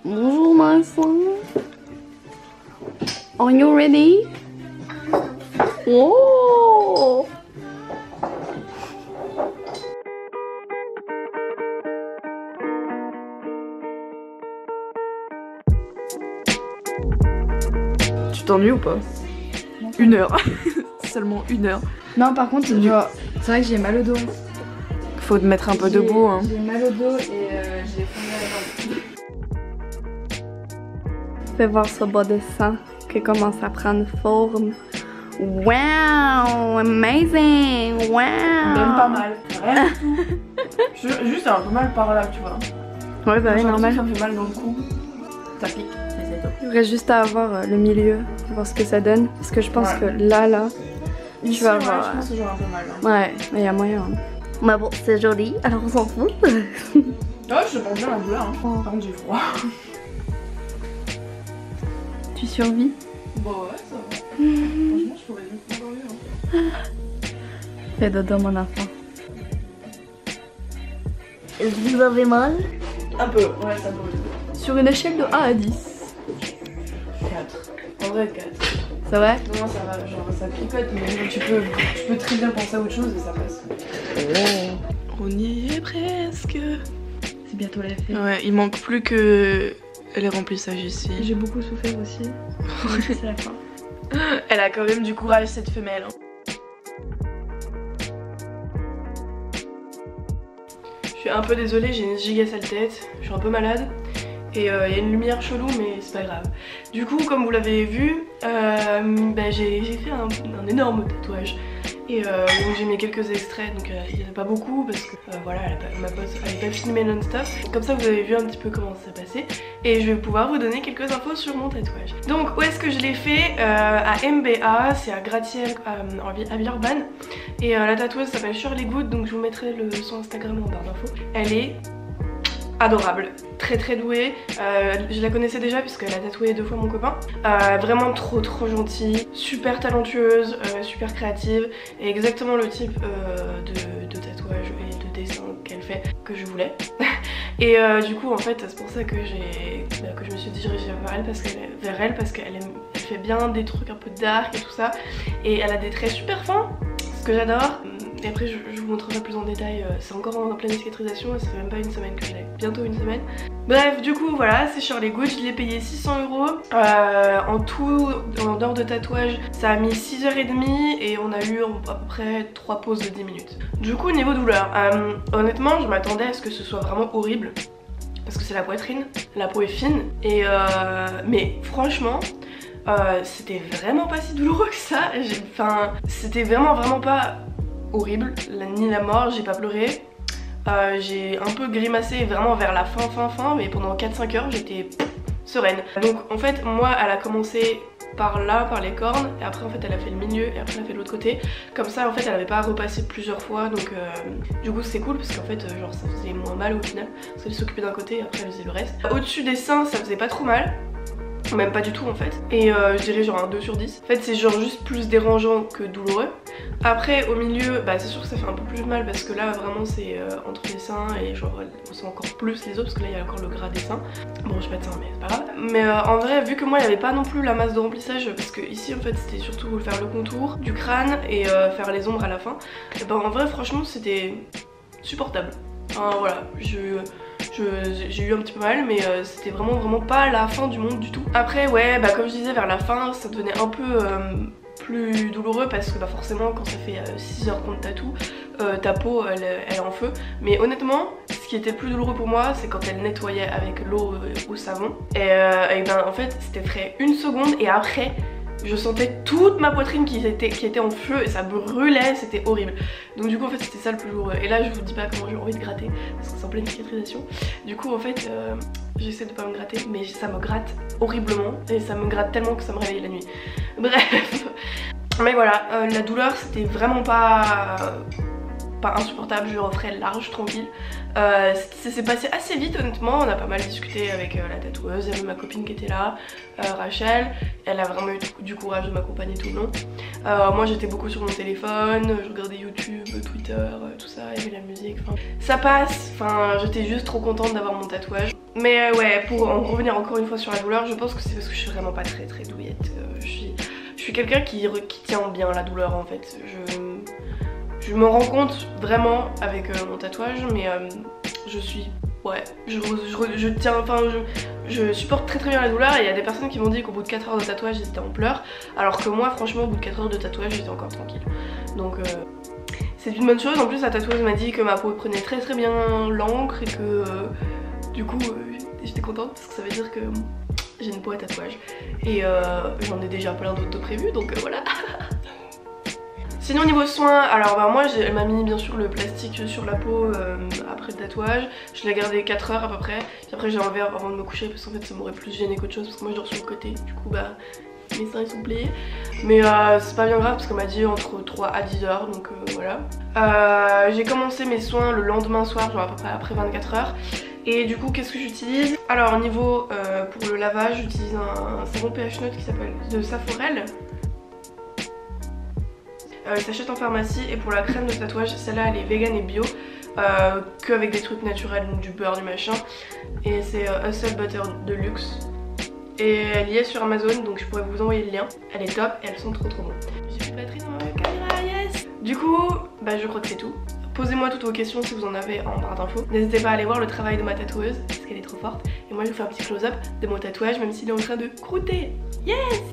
Bonjour my son. Are you ready? Oh! Tu t'ennuies ou pas? Non. 1 heure. Seulement 1 heure. Non, par contre, genre, c'est vrai que j'ai mal au dos. Faut te mettre un peu debout. Hein. J'ai mal au dos et j'ai fondé la jambe. Fais voir ce bas de sang qui commence à prendre forme. Wow! Amazing! Wow! Même pas mal. Rien du tout. Juste un peu mal par là, tu vois. Ouais, bah oui, normal. Ça me fait mal dans le cou. Ça pique. Il reste juste à avoir le milieu, voir ce que ça donne. Parce que je pense que là, ici, tu vas avoir. Je pense que j'aurai un peu mal. Hein. Ouais, mais il y a moyen. Hein. Mais bon, c'est joli, alors on s'en fout. Ouais, je pense bien la douleur. Hein. Par contre, j'ai froid. Tu survis? Bah ouais, ça va. Franchement, je pourrais mieux encore mieux. Hein. Fais dodo, mon enfant. Est-ce que vous avez mal? Un peu, ouais, ça brûle. Sur une échelle de 1 à 10. 4. En vrai, 4. C'est vrai? Non, ça va, genre ça picote, mais tu peux très bien penser à autre chose et ça passe. Oh. On y est presque. C'est bientôt la fête. Ouais, il manque plus que les remplissages ici. J'ai beaucoup souffert aussi. C'est la fin. Elle a quand même du courage, cette femelle. Hein. Je suis un peu désolée, j'ai une giga sale tête, je suis un peu malade. Et il y a une lumière chelou, mais c'est pas grave. Du coup, comme vous l'avez vu, j'ai fait un énorme tatouage. Et donc j'ai mis quelques extraits, donc il n'y en a pas beaucoup parce que voilà, ma pote n'avait pas filmé non-stop. Comme ça vous avez vu un petit peu comment ça s'est passé. Et je vais pouvoir vous donner quelques infos sur mon tatouage. Donc où est-ce que je l'ai fait? À MBA, c'est à Gratiel, à Villeurbanne. Et la tatoueuse s'appelle Shirley Good, donc je vous mettrai son Instagram en barre d'infos. Elle est adorable, très très douée, je la connaissais déjà puisqu'elle a tatoué 2 fois mon copain, vraiment trop gentille, super talentueuse, super créative et exactement le type de tatouage et de dessin qu'elle fait que je voulais. Et du coup en fait c'est pour ça que je me suis dirigée vers elle parce qu'elle fait bien des trucs un peu dark et tout ça et elle a des traits super fins, ce que j'adore. Et après je vous montrerai plus en détail, c'est encore en pleine cicatrisation et ça fait même pas une semaine que je l'ai, bientôt une semaine. Bref, du coup voilà, c'est Shirley Good, je l'ai payé 600 €. En tout, en dehors de tatouage, ça a mis 6h30 et on a eu à peu près 3 pauses de 10 minutes. Du coup niveau douleur, honnêtement je m'attendais à ce que ce soit vraiment horrible. Parce que c'est la poitrine, la peau est fine et mais franchement c'était vraiment pas si douloureux que ça. Enfin c'était vraiment pas horrible, ni la mort, j'ai pas pleuré. J'ai un peu grimacé vraiment vers la fin, mais pendant 4-5 heures j'étais sereine. Donc en fait moi elle a commencé par là, par les cornes, et après en fait elle a fait le milieu et après elle a fait de l'autre côté. Comme ça en fait elle avait pas à repasser plusieurs fois, donc du coup c'est cool parce qu'en fait genre ça faisait moins mal au final, parce qu'elle s'occupait d'un côté et après elle faisait le reste. Au-dessus des seins ça faisait pas trop mal. Même pas du tout en fait. Et je dirais genre un 2 sur 10. En fait c'est genre juste plus dérangeant que douloureux. Après au milieu, bah c'est sûr que ça fait un peu plus mal parce que là vraiment c'est entre les seins et genre on sent encore plus les os parce que là il y a encore le gras des seins. Bon j'ai pas de seins mais c'est pas grave. Mais en vrai vu que moi il n'y avait pas non plus la masse de remplissage parce que ici en fait c'était surtout faire le contour du crâne et faire les ombres à la fin. Et ben en vrai franchement c'était supportable. Voilà, j'ai eu un petit peu mal mais c'était vraiment pas la fin du monde du tout. Après ouais bah comme je disais vers la fin ça devenait un peu plus douloureux parce que bah forcément quand ça fait 6 heures qu'on te tatoue, ta peau elle est en feu. Mais honnêtement ce qui était le plus douloureux pour moi c'est quand elle nettoyait avec l'eau au savon et ben en fait c'était frais 1 seconde et après je sentais toute ma poitrine qui était en feu et ça brûlait, c'était horrible. Donc du coup en fait c'était ça le plus douloureux. Et là je vous dis pas comment j'ai envie de gratter parce que c'est en pleine cicatrisation. Du coup en fait j'essaie de pas me gratter mais ça me gratte horriblement et ça me gratte tellement que ça me réveille la nuit. Bref. Mais voilà, la douleur c'était vraiment pas insupportable, je referai large, tranquille. Ça s'est passé assez vite honnêtement, on a pas mal discuté avec la tatoueuse, il y avait ma copine qui était là, Rachel, elle a vraiment eu du courage de m'accompagner tout le long. Moi j'étais beaucoup sur mon téléphone, je regardais YouTube, Twitter, tout ça, il y avait la musique, enfin ça passe, enfin j'étais juste trop contente d'avoir mon tatouage. Mais ouais, pour en revenir encore une fois sur la douleur, je pense que c'est parce que je suis vraiment pas très douillette. Je suis quelqu'un qui tient bien la douleur en fait. Je me rends compte vraiment avec mon tatouage, mais je suis... Ouais, je tiens, enfin je supporte très bien la douleur et il y a des personnes qui m'ont dit qu'au bout de 4 heures de tatouage ils étaient en pleurs, alors que moi franchement au bout de 4 heures de tatouage j'étais encore tranquille. Donc c'est une bonne chose. En plus la tatoueuse m'a dit que ma peau prenait très bien l'encre et que du coup j'étais contente parce que ça veut dire que j'ai une peau à tatouage. Et j'en ai déjà plein d'autres de prévus, donc voilà. Sinon niveau soins, alors bah moi elle m'a mis bien sûr le plastique sur la peau après le tatouage. Je l'ai gardé 4 heures à peu près. Puis après j'ai enlevé avant de me coucher parce qu'en fait ça m'aurait plus gêné qu'autre chose parce que moi je dors sur le côté. Du coup bah mes seins ils sont pliés. Mais c'est pas bien grave parce qu'elle m'a dit entre 3 à 10 heures, donc voilà. J'ai commencé mes soins le lendemain soir, genre à peu près après 24 heures. Et du coup qu'est-ce que j'utilise? Alors niveau pour le lavage j'utilise un savon pH neutre qui s'appelle de Saforel. Il s'achète en pharmacie. Et pour la crème de tatouage, celle-là elle est vegan et bio, que avec des trucs naturels, donc du beurre, du machin. Et c'est Hustle Butter de luxe. Et elle y est sur Amazon, donc je pourrais vous envoyer le lien. Elle est top et elles sont trop bon. J'ai plus de batterie dans ma caméra, yes. Du coup, bah je crois que c'est tout. Posez-moi toutes vos questions si vous en avez en barre d'infos. N'hésitez pas à aller voir le travail de ma tatoueuse parce qu'elle est trop forte. Et moi je vais vous faire un petit close-up de mon tatouage même s'il est en train de croûter. Yes.